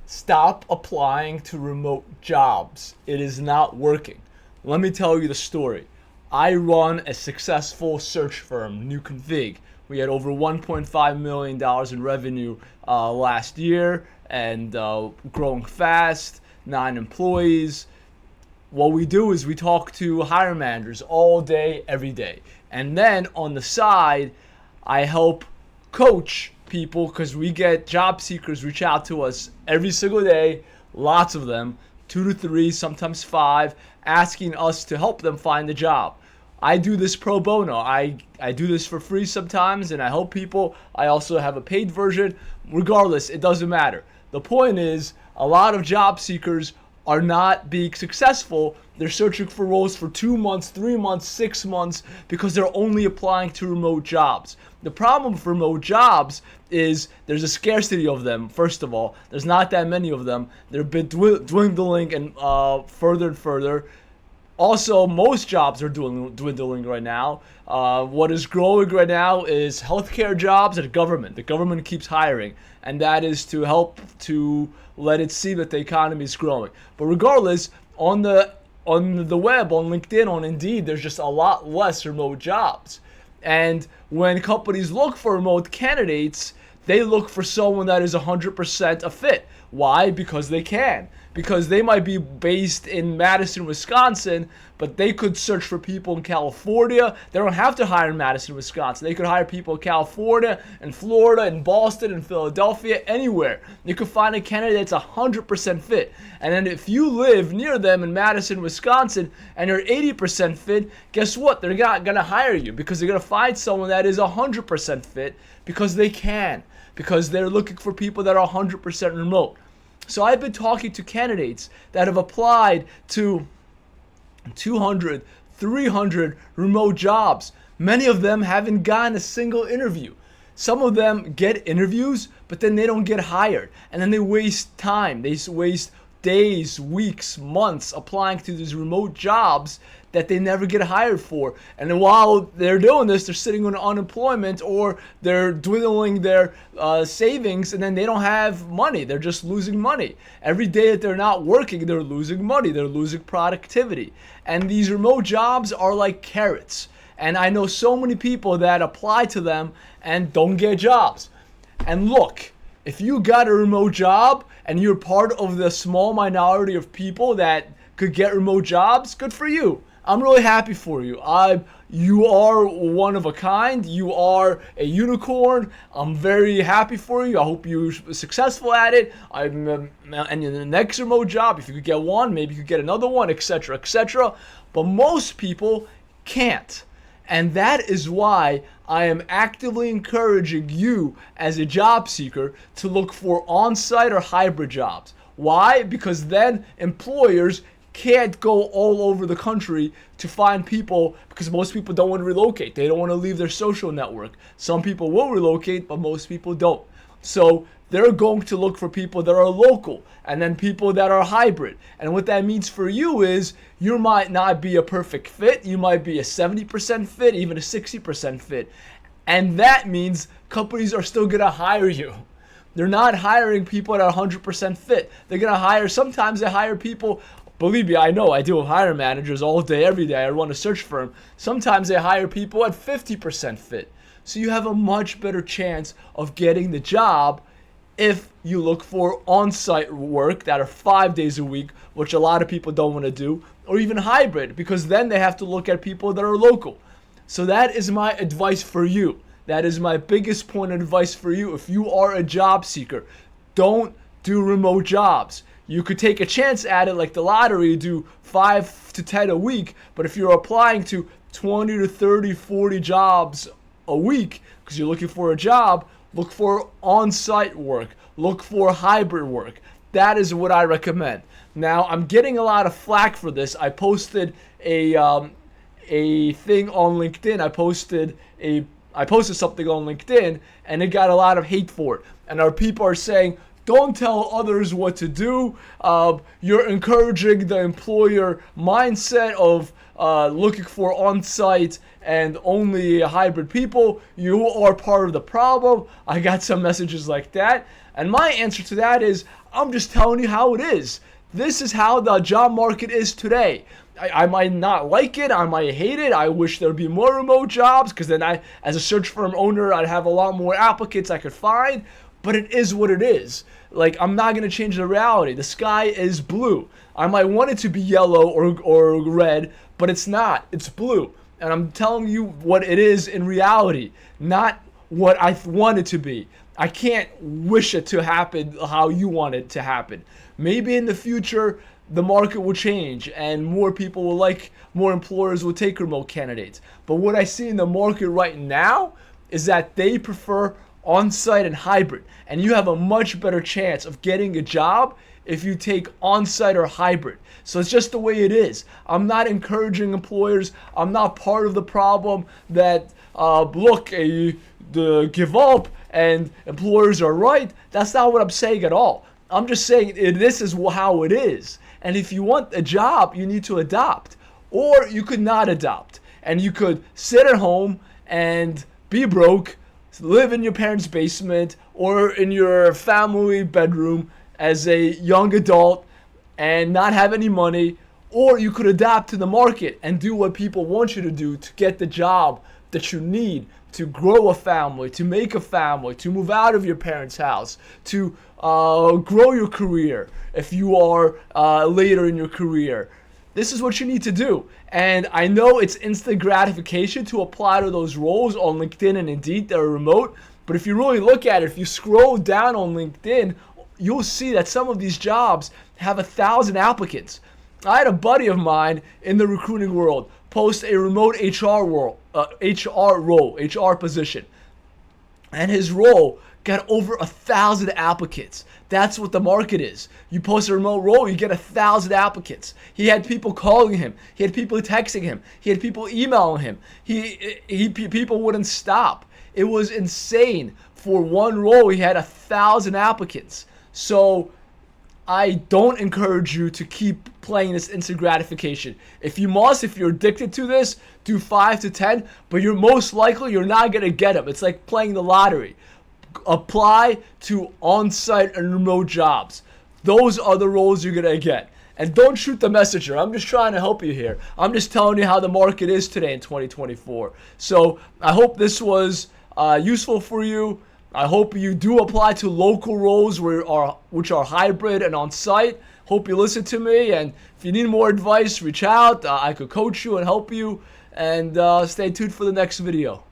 Stop applying to remote jobs. It is not working. Let me tell you the story. I run a successful search firm, NewConfig. We had over $1.5 million in revenue last year and growing fast, 9 employees. What we do is we talk to hiring managers all day, every day. And then on the side, I help coach people because we get job seekers reach out to us every single day, lots of them, 2 to 3, sometimes 5, asking us to help them find a job. I do this pro bono. I do this for free sometimes and I help people. I also have a paid version. Regardless, it doesn't matter. The point is, a lot of job seekers are not being successful. They're searching for roles for 2 months, 3 months, 6 months because they're only applying to remote jobs. The problem with remote jobs is there's a scarcity of them, first of all. There's not that many of them. They're been dwindling and further and further. Also, most jobs are dwindling right now. What is growing right now is healthcare jobs and government. The government keeps hiring, and that is to help to let it see that the economy is growing. But regardless, on the web, on LinkedIn, on Indeed, there's just a lot less remote jobs. And when companies look for remote candidates, they look for someone that is 100% a fit. Why? Because they can. Because they might be based in Madison, Wisconsin, but they could search for people in California. They don't have to hire in Madison, Wisconsin. They could hire people in California, and Florida, and Boston, and Philadelphia, anywhere. You could find a candidate that's 100% fit. And then if you live near them in Madison, Wisconsin, and you're 80% fit, guess what? They're not going to hire you because they're going to find someone that is 100% fit because they can. Because they're looking for people that are 100% remote. So I've been talking to candidates that have applied to 200, 300 remote jobs. Many of them haven't gotten a single interview. Some of them get interviews, but then they don't get hired. And then they waste time. They waste days, weeks, months applying to these remote jobs that they never get hired for. And then while they're doing this, they're sitting on unemployment or they're dwindling their savings, and then they don't have money. They're just losing money. Every day that they're not working, they're losing money. They're losing productivity. And these remote jobs are like carrots. And I know so many people that apply to them and don't get jobs. And look, if you got a remote job and you're part of the small minority of people that could get remote jobs, good for you. I'm really happy for you. You are one of a kind. You are a unicorn. I'm very happy for you. I hope you're successful at it. And in the next remote job, if you could get one, maybe you could get another one, etc., etc. But most people can't. And that is why I am actively encouraging you as a job seeker to look for on-site or hybrid jobs. Why? Because then employers can't go all over the country to find people because most people don't want to relocate. They don't want to leave their social network. Some people will relocate, but most people don't. So they're going to look for people that are local and then people that are hybrid. And what that means for you is you might not be a perfect fit. You might be a 70% fit, even a 60% fit. And that means companies are still going to hire you. They're not hiring people that are 100% fit. They're going to hire, sometimes they hire people. Believe me, I know, I deal with hiring managers all day, every day. I run a search firm. Sometimes they hire people at 50% fit. So you have a much better chance of getting the job if you look for on-site work that are 5 days a week, which a lot of people don't want to do, or even hybrid, because then they have to look at people that are local. So that is my advice for you. That is my biggest point of advice for you. If you are a job seeker, don't do remote jobs. You could take a chance at it like the lottery, do 5 to 10 a week. But if you're applying to 20 to 30, 40 jobs a week because you're looking for a job, look for on-site work. Look for hybrid work. That is what I recommend. Now, I'm getting a lot of flack for this. I posted a thing on LinkedIn. I posted something on LinkedIn, and it got a lot of hate for it. And our people are saying, Don't tell others what to do. You're encouraging the employer mindset of looking for on-site and only hybrid people. You are part of the problem. I got some messages like that. And my answer to that is, I'm just telling you how it is. This is how the job market is today. I might not like it. I might hate it. I wish there would be more remote jobs, because then I, as a search firm owner, I'd have a lot more applicants I could find. But it is what it is. Like, I'm not going to change the reality. The sky is blue. I might want it to be yellow or red, but it's not. It's blue. And I'm telling you what it is in reality, not what I want it to be. I can't wish it to happen how you want it to happen. Maybe in the future, the market will change and more people will more employers will take remote candidates. But what I see in the market right now is that they prefer on-site and hybrid. And you have a much better chance of getting a job if you take on-site or hybrid. So it's just the way it is. I'm not encouraging employers. I'm not part of the problem that, give up and employers are right. That's not what I'm saying at all. I'm just saying this is how it is. And if you want a job, you need to adopt. Or you could not adopt. And you could sit at home and be broke, live in your parents' basement or in your family bedroom as a young adult and not have any money. Or you could adapt to the market and do what people want you to do to get the job that you need to grow a family, to make a family, to move out of your parents' house, to grow your career if you are later in your career. This is what you need to do. And I know it's instant gratification to apply to those roles on LinkedIn and Indeed that are remote, but if you really look at it, if you scroll down on LinkedIn, you'll see that some of these jobs have 1,000 applicants. I had a buddy of mine in the recruiting world post a remote HR position, and his role got over 1,000 applicants. That's what the market is. You post a remote role, you get 1,000 applicants. He had people calling him. He had people texting him. He had people emailing him. People wouldn't stop. It was insane. For one role, he had 1,000 applicants. So I don't encourage you to keep playing this instant gratification. If you're addicted to this, do 5 to 10, but you're not going to get them. It's like playing the lottery. Apply to on-site and remote jobs. Those are the roles you're going to get. And don't shoot the messenger. I'm just trying to help you here. I'm just telling you how the market is today in 2024. So I hope this was useful for you. I hope you do apply to local roles which are hybrid and on-site. Hope you listen to me. And if you need more advice, reach out. I could coach you and help you. And stay tuned for the next video.